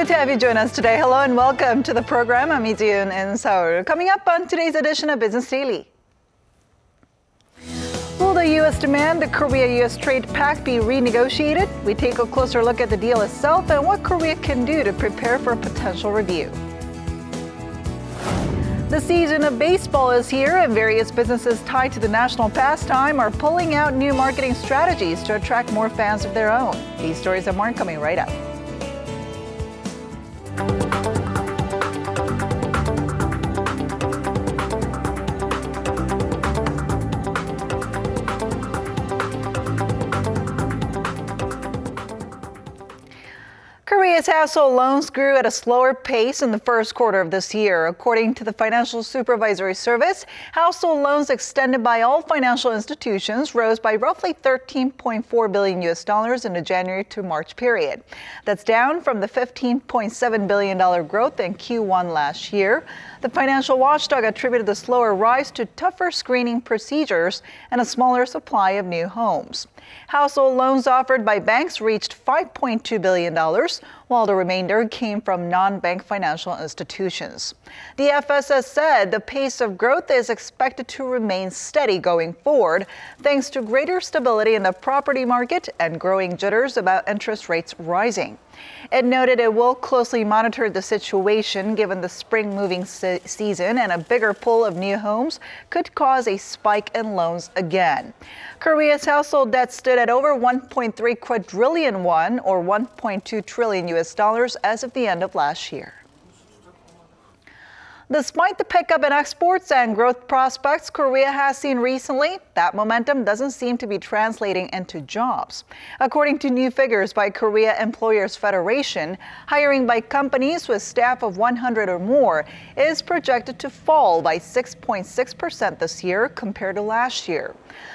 good to have you join us today. Hello and welcome to the program. I'm Lee-Jiun in Seoul. Coming up on today's edition of Business Daily. Will the U.S. demand the Korea-U.S. trade pact be renegotiated? We take a closer look at the deal itself and what Korea can do to prepare for a potential review. The season of baseball is here, and various businesses tied to the national pastime are pulling out new marketing strategies to attract more fans of their own. These stories and more coming right up. Korea's household loans grew at a slower pace in the first quarter of this year. According to the Financial Supervisory Service, household loans extended by all financial institutions rose by roughly $13.4 billion in the January to March period. That's down from the $15.7 billion growth in Q1 last year. The financial watchdog attributed the slower rise to tougher screening procedures and a smaller supply of new homes. Household loans offered by banks reached $5.2 billion, while the remainder came from non-bank financial institutions. The FSS said the pace of growth is expected to remain steady going forward, thanks to greater stability in the property market and growing jitters about interest rates rising. It noted it will closely monitor the situation given the spring moving season, and a bigger pull of new homes could cause a spike in loans again. Korea's household debt stood at over 1.3 quadrillion won, or $1.2 trillion as of the end of last year. Despite the pickup in exports and growth prospects Korea has seen recently, that momentum doesn't seem to be translating into jobs. According to new figures by Korea Employers Federation, hiring by companies with staff of 100 or more is projected to fall by 6.6% this year compared to last year.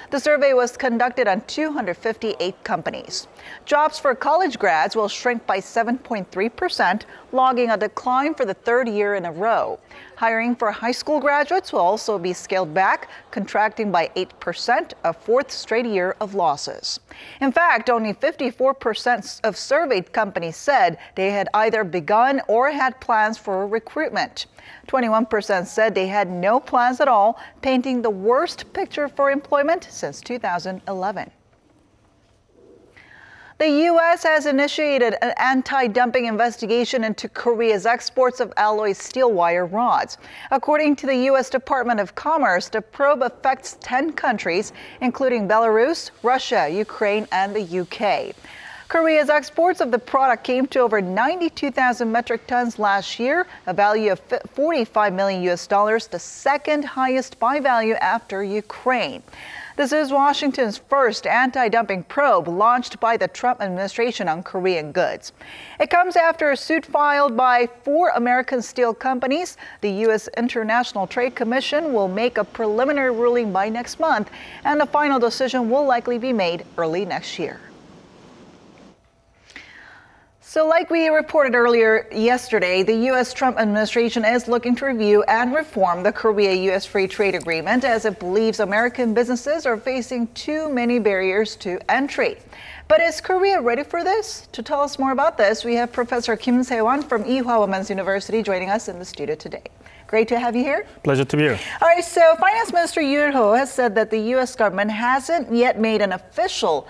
The survey was conducted on 258 companies. Jobs for college grads will shrink by 7.3%, logging a decline for the third year in a row. Hiring for high school graduates will also be scaled back, contracting by 8%, a fourth straight year of losses. In fact, only 54% of surveyed companies said they had either begun or had plans for recruitment. 21% said they had no plans at all, painting the worst picture for employment since 2011. The U.S. has initiated an anti-dumping investigation into Korea's exports of alloy steel wire rods. According to the U.S. Department of Commerce, the probe affects 10 countries, including Belarus, Russia, Ukraine, and the U.K. Korea's exports of the product came to over 92,000 metric tons last year, a value of $45 million, the second highest by value after Ukraine. This is Washington's first anti-dumping probe launched by the Trump administration on Korean goods. It comes after a suit filed by 4 American steel companies. The U.S. International Trade Commission will make a preliminary ruling by next month, and the final decision will likely be made early next year. So like we reported earlier yesterday, the U.S. Trump administration is looking to review and reform the Korea-U.S. Free Trade Agreement as it believes American businesses are facing too many barriers to entry. But is Korea ready for this? To tell us more about this, we have Professor Kim Taewon from Ewha Women's University joining us in the studio today. Great to have you here. Pleasure to be here. All right, so Finance Minister Yoon Ho has said that the U.S. government hasn't yet made an official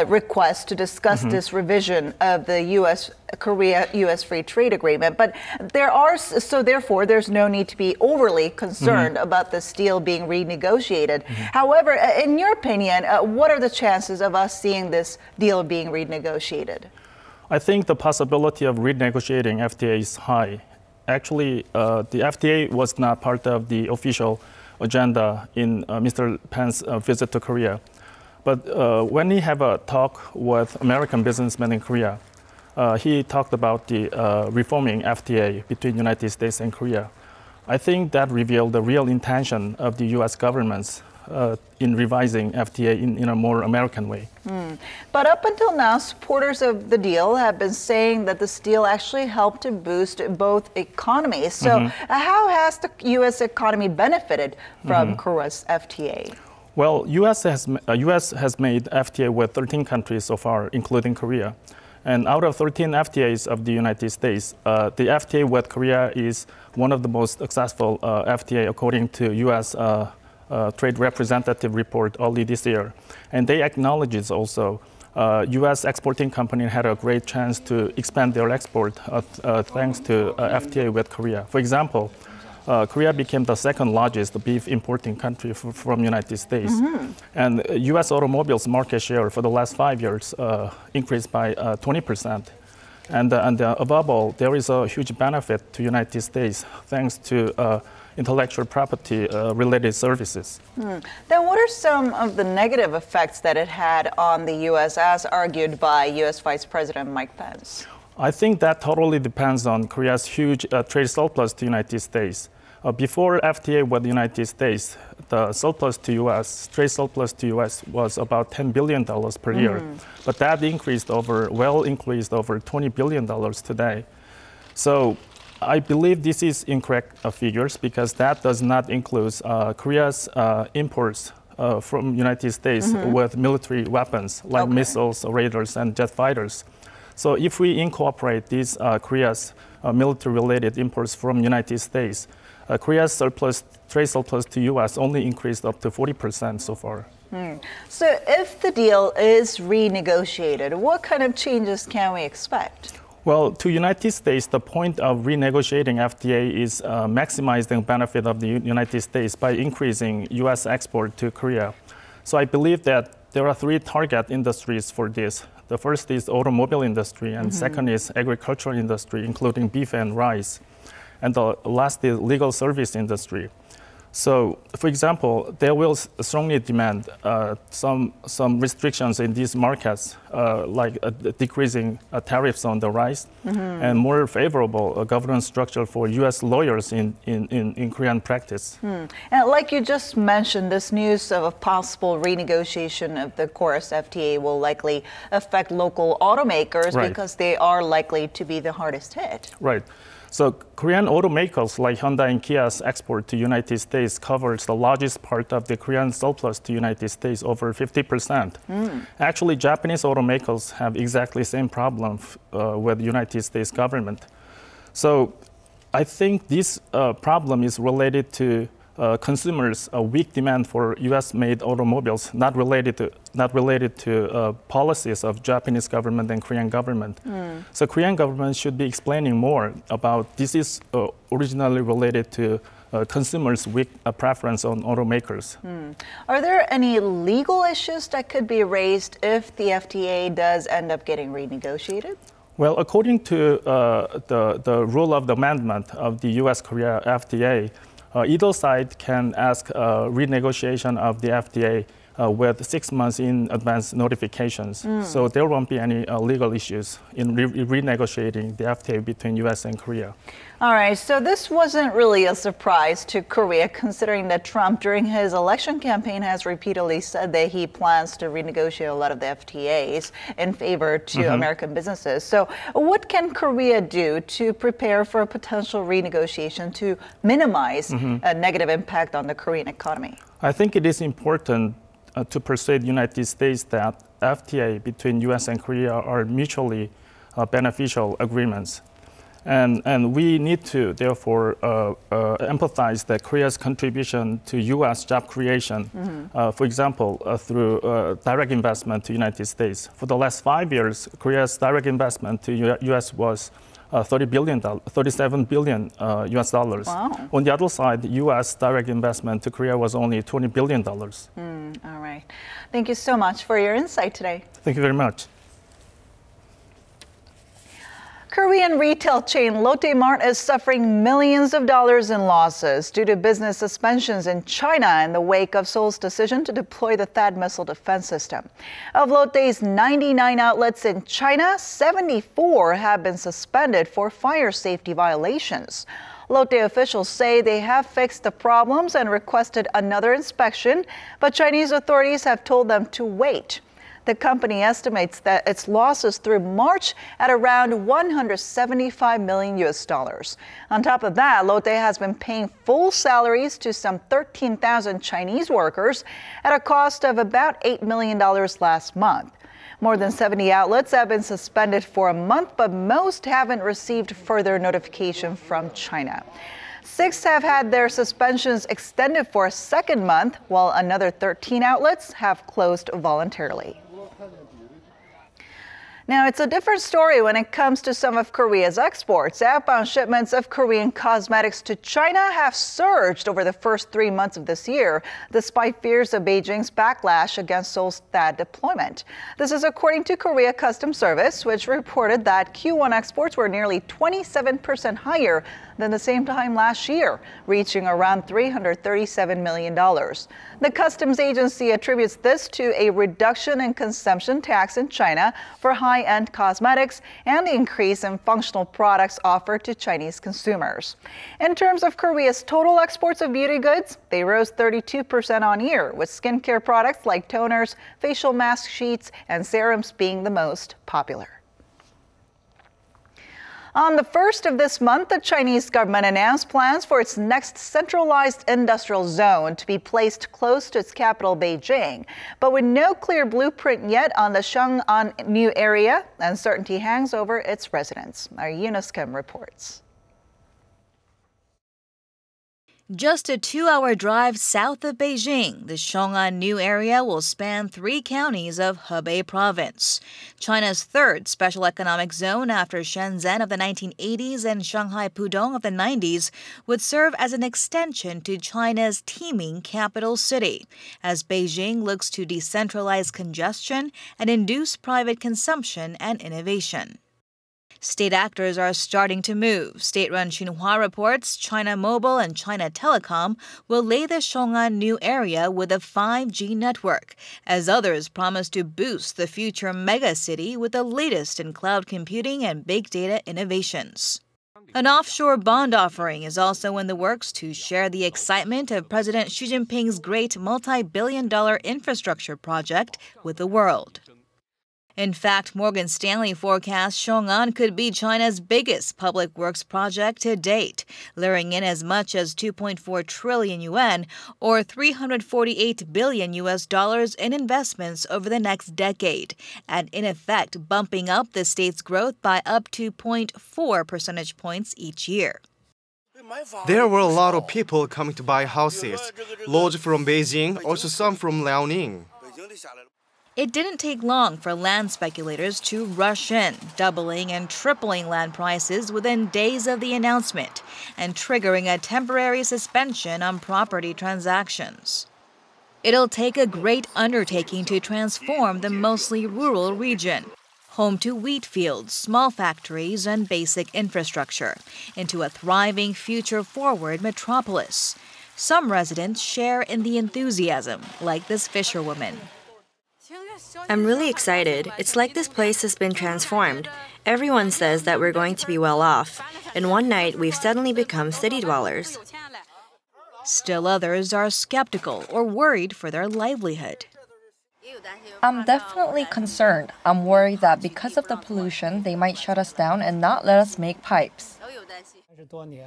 request to discuss this revision of the Korea-U.S. Free Trade Agreement. But therefore, there's no need to be overly concerned about this deal being renegotiated. However, in your opinion, what are the chances of us seeing this deal being renegotiated? I think the possibility of renegotiating FTA is high. Actually, the FTA was not part of the official agenda in Mr. Pence's visit to Korea. But when he had a talk with American businessmen in Korea, he talked about the reforming FTA between United States and Korea. I think that revealed the real intention of the U.S. government in revising FTA in a more American way. But up until now, supporters of the deal have been saying that this deal actually helped to boost both economies. So how has the U.S. economy benefited from KORUS FTA? Well, U.S. has made FTA with 13 countries so far, including Korea. And out of 13 FTAs of the United States, the FTA with Korea is one of the most successful FTA according to U.S. Trade Representative report early this year. And they acknowledge also U.S. exporting company had a great chance to expand their export thanks to FTA with Korea. For example, Korea became the second largest beef importing country from United States. Mm-hmm. And U.S. automobiles market share for the last 5 years increased by 20%. And above all, there is a huge benefit to United States thanks to intellectual property related services. Then what are some of the negative effects that it had on the U.S. as argued by U.S. Vice President Mike Pence? I think that totally depends on Korea's huge trade surplus to the United States. Before FTA with the United States, the surplus to U.S., trade surplus to U.S. was about $10 billion per year. But that increased over $20 billion today. So I believe this is incorrect figures because that does not include Korea's imports from United States with military weapons like missiles, radars, and jet fighters. So if we incorporate these Korea's military-related imports from United States, Korea's trade surplus to U.S. only increased up to 40% so far. So if the deal is renegotiated, what kind of changes can we expect? Well, to United States, the point of renegotiating FTA is maximizing the benefit of the United States by increasing U.S. export to Korea. So I believe that there are three target industries for this. The first is automobile industry, and second is agricultural industry, including beef and rice. And the last is legal service industry. So, for example, they will strongly demand some restrictions in these markets, like decreasing tariffs on the rice and more favorable governance structure for U.S. lawyers in Korean practice. And like you just mentioned, this news of a possible renegotiation of the KORUS FTA will likely affect local automakers because they are likely to be the hardest hit. Right. So Korean automakers like Hyundai and Kia's export to United States covers the largest part of the Korean surplus to United States, over 50%. Actually, Japanese automakers have exactly the same problem with the United States government. So I think this problem is related to consumers' weak demand for U.S.-made automobiles, not related to policies of Japanese government and Korean government. So Korean government should be explaining more about this is originally related to consumers' weak preference on automakers. Are there any legal issues that could be raised if the FTA does end up getting renegotiated? Well, according to the rule of the amendment of the U.S.-Korea FTA, either side can ask renegotiation of the FTA with 6 months in advance notifications. So there won't be any legal issues in renegotiating the FTA between U.S. and Korea. All right, so this wasn't really a surprise to Korea, considering that Trump, during his election campaign, has repeatedly said that he plans to renegotiate a lot of the FTAs in favor to American businesses. So what can Korea do to prepare for a potential renegotiation to minimize a negative impact on the Korean economy? I think it is important to persuade the United States that FTA between U.S. and Korea are mutually beneficial agreements. And we need to, therefore, empathize that Korea's contribution to U.S. job creation, for example, through direct investment to United States. For the last 5 years, Korea's direct investment to U.S. was $37 billion US dollars. Wow. On the other side, U.S. direct investment to Korea was only $20 billion. All right. Thank you so much for your insight today. Thank you very much. Korean retail chain Lotte Mart is suffering millions of dollars in losses due to business suspensions in China in the wake of Seoul's decision to deploy the THAAD missile defense system. Of Lotte's 99 outlets in China, 74 have been suspended for fire safety violations. Lotte officials say they have fixed the problems and requested another inspection, but Chinese authorities have told them to wait. The company estimates that its losses through March at around $175 million US dollars. On top of that, Lotte has been paying full salaries to some 13,000 Chinese workers at a cost of about $8 million last month. More than 70 outlets have been suspended for a month, but most haven't received further notification from China. 6 have had their suspensions extended for a second month, while another 13 outlets have closed voluntarily. Now, it's a different story when it comes to some of Korea's exports. Outbound shipments of Korean cosmetics to China have surged over the first 3 months of this year, despite fears of Beijing's backlash against Seoul's THAAD deployment. This is according to Korea Customs Service, which reported that Q1 exports were nearly 27% higher than the same time last year, reaching around $337 million. The customs agency attributes this to a reduction in consumption tax in China for high-end cosmetics and the increase in functional products offered to Chinese consumers. In terms of Korea's total exports of beauty goods, they rose 32% on year, with skincare products like toners, facial mask sheets, and serums being the most popular. On the 1st of this month, the Chinese government announced plans for its next centralized industrial zone to be placed close to its capital, Beijing. But with no clear blueprint yet on the Chang'an new area, uncertainty hangs over its residents. Our Kim reports. Just a 2-hour drive south of Beijing, the Chang'an new area will span 3 counties of Hebei province. China's third special economic zone after Shenzhen of the 1980s and Shanghai Pudong of the 90s would serve as an extension to China's teeming capital city, as Beijing looks to decentralize congestion and induce private consumption and innovation. State actors are starting to move. State-run Xinhua reports China Mobile and China Telecom will lay the Chang'an new area with a 5G network, as others promise to boost the future megacity with the latest in cloud computing and big data innovations. An offshore bond offering is also in the works to share the excitement of President Xi Jinping's great multi-billion-dollar infrastructure project with the world. In fact, Morgan Stanley forecasts Chang'an could be China's biggest public works project to date, luring in as much as 2.4 trillion yuan or $348 billion in investments over the next decade, and in effect bumping up the state's growth by up to 0.4 percentage points each year. There were a lot of people coming to buy houses, loads from Beijing, also some from Liaoning. It didn't take long for land speculators to rush in, doubling and tripling land prices within days of the announcement, and triggering a temporary suspension on property transactions. It'll take a great undertaking to transform the mostly rural region, home to wheat fields, small factories, and basic infrastructure, into a thriving future-forward metropolis. Some residents share in the enthusiasm, like this fisherwoman. I'm really excited. It's like this place has been transformed. Everyone says that we're going to be well off. In one night, we've suddenly become city dwellers. Still others are skeptical or worried for their livelihood. I'm definitely concerned. I'm worried that because of the pollution, they might shut us down and not let us make pipes.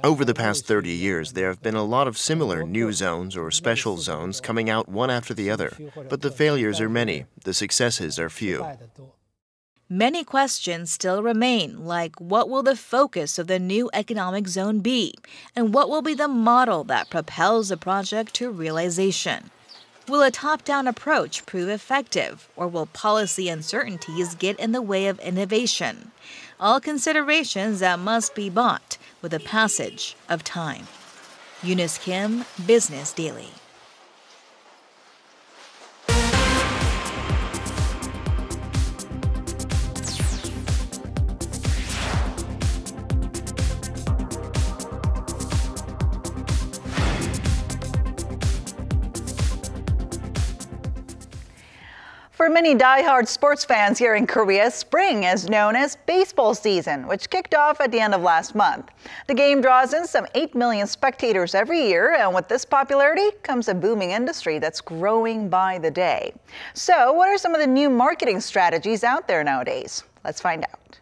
Over the past 30 years, there have been a lot of similar new zones or special zones coming out one after the other. But the failures are many, the successes are few. Many questions still remain, like what will the focus of the new economic zone be? And what will be the model that propels the project to realization? Will a top-down approach prove effective, or will policy uncertainties get in the way of innovation? All considerations that must be bought with the passage of time. Kim, Business Daily. For many die-hard sports fans here in Korea, spring is known as baseball season, which kicked off at the end of last month. The game draws in some 8 million spectators every year, and with this popularity comes a booming industry that's growing by the day. So, what are some of the new marketing strategies out there nowadays? Let's find out.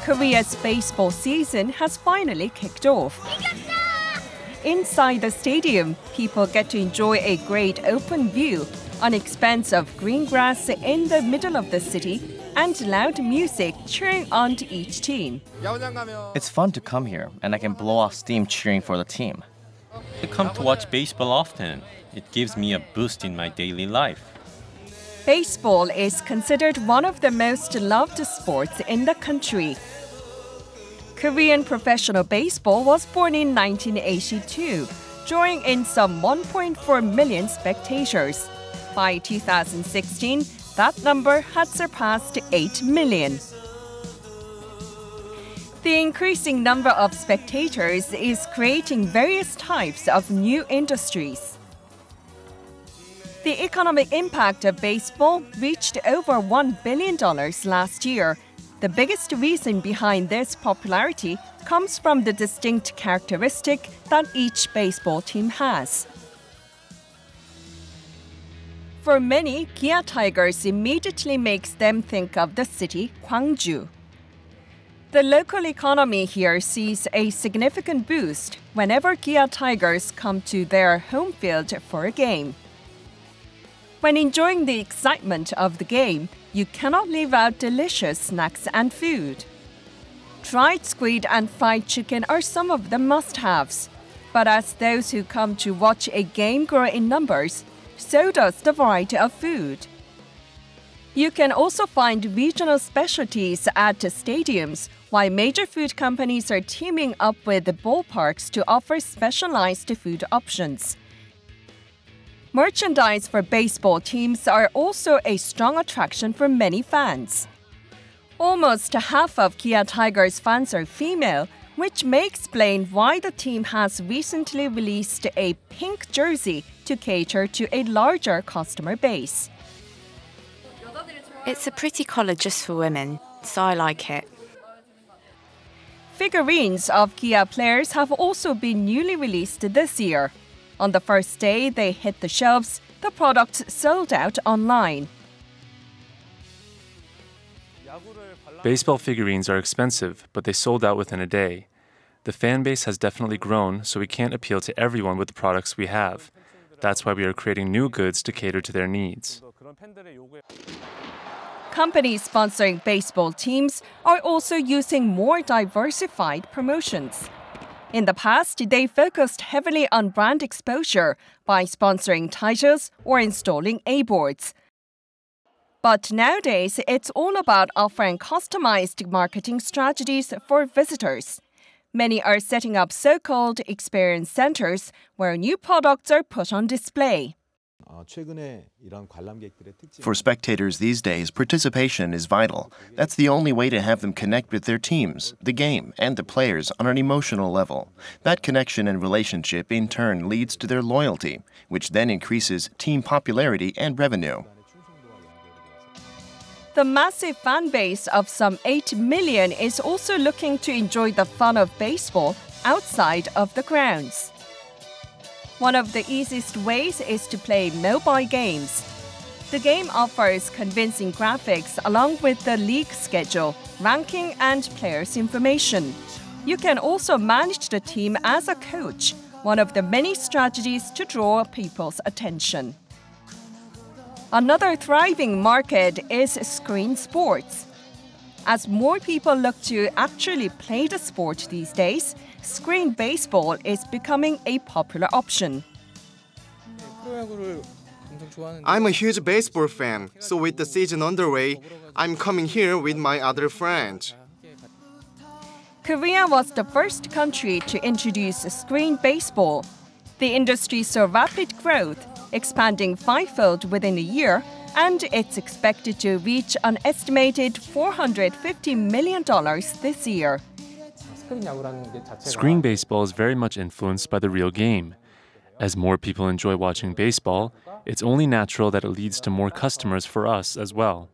Korea's baseball season has finally kicked off. Inside the stadium, people get to enjoy a great open view on expanse of green grass in the middle of the city and loud music cheering on to each team. It's fun to come here, and I can blow off steam cheering for the team. I come to watch baseball often. It gives me a boost in my daily life. Baseball is considered one of the most loved sports in the country. Korean professional baseball was born in 1982, drawing in some 1.4 million spectators. By 2016, that number had surpassed 8 million. The increasing number of spectators is creating various types of new industries. The economic impact of baseball reached over $1 billion last year. The biggest reason behind this popularity comes from the distinct characteristic that each baseball team has. For many, Kia Tigers immediately makes them think of the city Gwangju. The local economy here sees a significant boost whenever Kia Tigers come to their home field for a game. When enjoying the excitement of the game, you cannot leave out delicious snacks and food. Fried squid and fried chicken are some of the must-haves. But as those who come to watch a game grow in numbers, so does the variety of food. You can also find regional specialties at stadiums, while major food companies are teaming up with the ballparks to offer specialized food options. Merchandise for baseball teams are also a strong attraction for many fans. Almost half of Kia Tigers fans are female, which may explain why the team has recently released a pink jersey to cater to a larger customer base. It's a pretty color just for women, so I like it. Figurines of Kia players have also been newly released this year. On the first day they hit the shelves, the products sold out online. Baseball figurines are expensive, but they sold out within a day. The fan base has definitely grown, so we can't appeal to everyone with the products we have. That's why we are creating new goods to cater to their needs. Companies sponsoring baseball teams are also using more diversified promotions. In the past, they focused heavily on brand exposure by sponsoring titles or installing A-boards. But nowadays, it's all about offering customized marketing strategies for visitors. Many are setting up so-called experience centers where new products are put on display. For spectators these days, participation is vital. That's the only way to have them connect with their teams, the game, and the players on an emotional level. That connection and relationship in turn leads to their loyalty, which then increases team popularity and revenue. The massive fan base of some 8 million is also looking to enjoy the fun of baseball outside of the grounds. One of the easiest ways is to play mobile games. The game offers convincing graphics along with the league schedule, ranking, and players' information. You can also manage the team as a coach, one of the many strategies to draw people's attention. Another thriving market is screen sports. As more people look to actually play the sport these days, screen baseball is becoming a popular option. I'm a huge baseball fan, so with the season underway, I'm coming here with my other friends. Korea was the first country to introduce screen baseball. The industry saw rapid growth, expanding fivefold within a year, and it's expected to reach an estimated $450 million this year. Screen baseball is very much influenced by the real game. As more people enjoy watching baseball, it's only natural that it leads to more customers for us as well.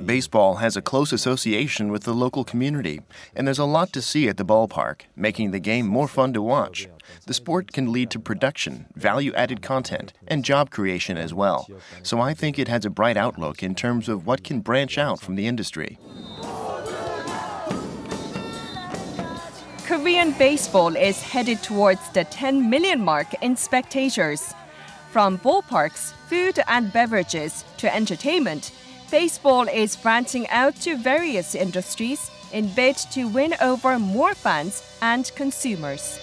Baseball has a close association with the local community, and there's a lot to see at the ballpark, making the game more fun to watch. The sport can lead to production, value-added content, and job creation as well. So I think it has a bright outlook in terms of what can branch out from the industry. Korean baseball is headed towards the 10 million mark in spectators. From ballparks, food and beverages to entertainment, baseball is branching out to various industries in bid to win over more fans and consumers.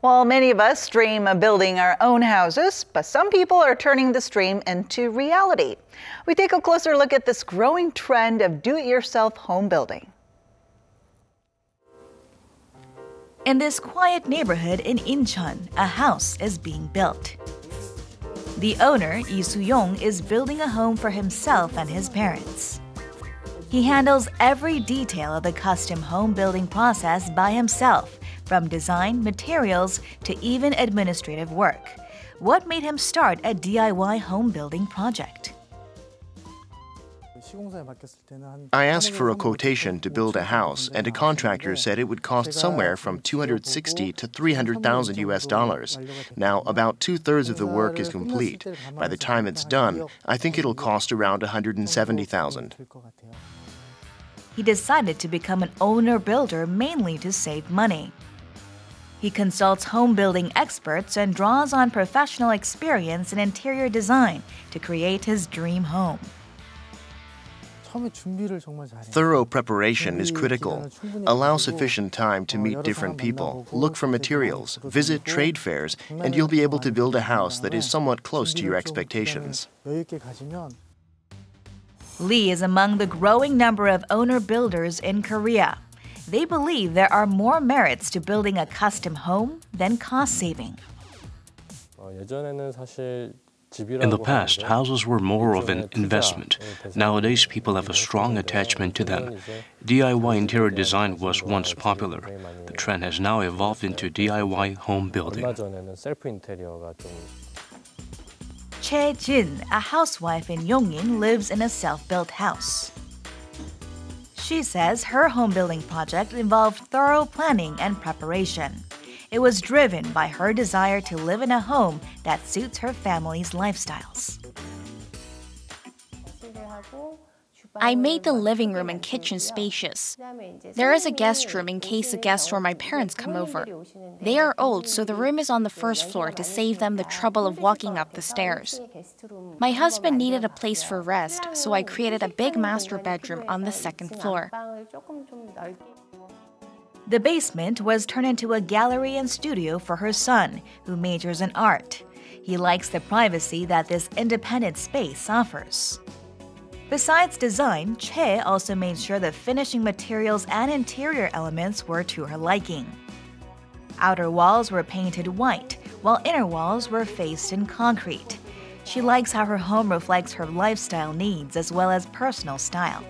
While many of us dream of building our own houses, but some people are turning this dream into reality. We take a closer look at this growing trend of do-it-yourself home building. In this quiet neighborhood in Incheon, a house is being built. The owner, Lee Soo-yong, is building a home for himself and his parents. He handles every detail of the custom home building process by himself, from design, materials, to even administrative work. What made him start a DIY home building project? I asked for a quotation to build a house, and a contractor said it would cost somewhere from $260,000 to $300,000 US. Now, about 2/3 of the work is complete. By the time it's done, I think it'll cost around $170,000. He decided to become an owner-builder mainly to save money. He consults home building experts and draws on professional experience in interior design to create his dream home. Thorough preparation is critical. Allow sufficient time to meet different people, look for materials, visit trade fairs, and you'll be able to build a house that is somewhat close to your expectations. Lee is among the growing number of owner-builders in Korea. They believe there are more merits to building a custom home than cost-saving. In the past, houses were more of an investment. Nowadays, people have a strong attachment to them. DIY interior design was once popular. The trend has now evolved into DIY home building. Chae Jin, a housewife in Yongin, lives in a self-built house. She says her home building project involved thorough planning and preparation. It was driven by her desire to live in a home that suits her family's lifestyles. I made the living room and kitchen spacious. There is a guest room in case the guests or my parents come over. They are old, so the room is on the first floor to save them the trouble of walking up the stairs. My husband needed a place for rest, so I created a big master bedroom on the second floor. The basement was turned into a gallery and studio for her son, who majors in art. He likes the privacy that this independent space offers. Besides design, Chae also made sure the finishing materials and interior elements were to her liking. Outer walls were painted white, while inner walls were faced in concrete. She likes how her home reflects her lifestyle needs as well as personal style.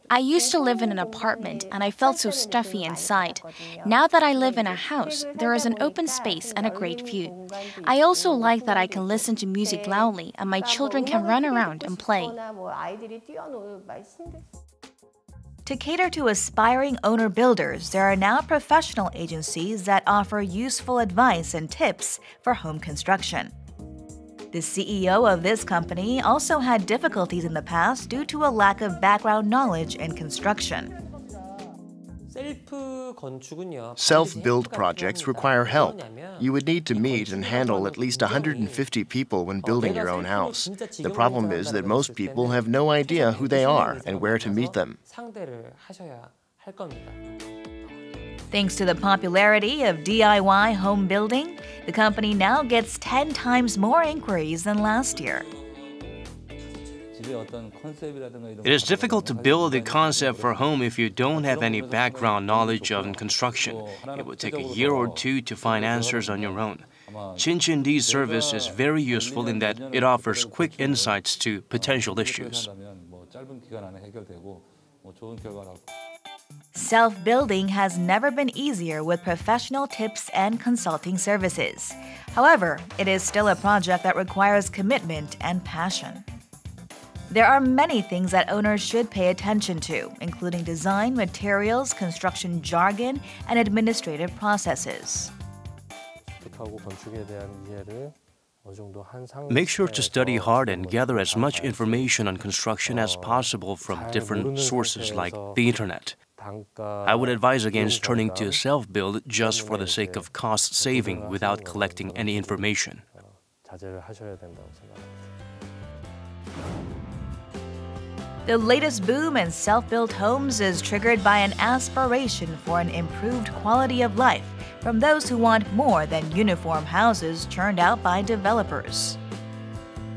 I used to live in an apartment and I felt so stuffy inside. Now that I live in a house, there is an open space and a great view. I also like that I can listen to music loudly and my children can run around and play. To cater to aspiring owner-builders, there are now professional agencies that offer useful advice and tips for home construction. The CEO of this company also had difficulties in the past due to a lack of background knowledge in construction. Self-build projects require help. You would need to meet and handle at least 150 people when building your own house. The problem is that most people have no idea who they are and where to meet them. Thanks to the popularity of DIY home building, the company now gets 10 times more inquiries than last year. It is difficult to build a concept for home if you don't have any background knowledge of construction. It would take a year or two to find answers on your own. Chinchindi's service is very useful in that it offers quick insights to potential issues. Self-building has never been easier with professional tips and consulting services. However, it is still a project that requires commitment and passion. There are many things that owners should pay attention to, including design, materials, construction jargon, and administrative processes. Make sure to study hard and gather as much information on construction as possible from different sources like the internet. I would advise against turning to self-build just for the sake of cost saving without collecting any information. The latest boom in self-built homes is triggered by an aspiration for an improved quality of life from those who want more than uniform houses churned out by developers.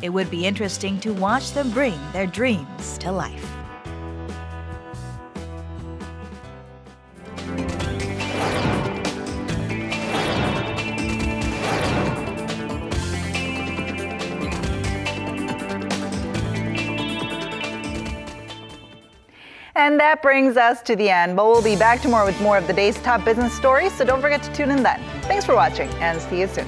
It would be interesting to watch them bring their dreams to life. And that brings us to the end, but we'll be back tomorrow with more of the day's top business stories, so don't forget to tune in then. Thanks for watching, and see you soon.